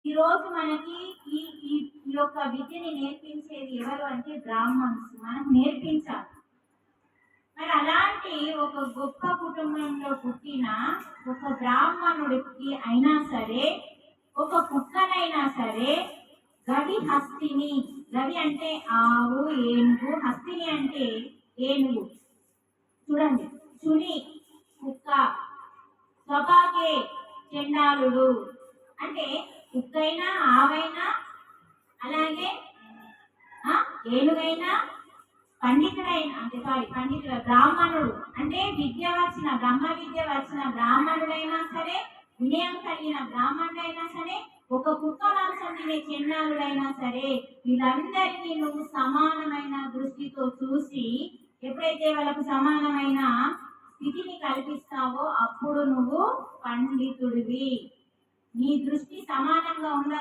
ఈరోజు మనకి ఈ ఈ ఈ యొక్క విద్యని నేర్పించేది ఎవరు అంటే బ్రాహ్మణ్స్. మనం నేర్పించాలి. మరి అలాంటి ఒక గొప్ప కుటుంబంలో పుట్టిన ఒక బ్రాహ్మణుడికి అయినా సరే, ఒక కుక్కనైనా సరే, గవి హస్తిని, గవి అంటే ఆవు, ఏనుగు, హస్తిని అంటే ఏనుగు. చూడండి, చుని కుక్క, స్వపాకే చెండాలుడు అంటే కుక్కైనా, ఆవైనా, అలాగే ఏనుగైనా, పండితుడైన అంటే పండితుడు బ్రాహ్మణుడు అంటే విద్య వచ్చిన బ్రహ్మ విద్య వచ్చిన బ్రాహ్మణుడైనా సరే, వినయం కలిగిన బ్రాహ్మణుడైనా సరే, ఒక కుక్క మాంసం తినే చెన్నాలుడైనా సరే, వీళ్ళందరినీ నువ్వు సమానమైన దృష్టితో చూసి ఎప్పుడైతే వాళ్ళకు సమానమైన స్థితిని కల్పిస్తావో అప్పుడు నువ్వు పండితుడివి. నీ దృష్టి సమానంగా ఉన్న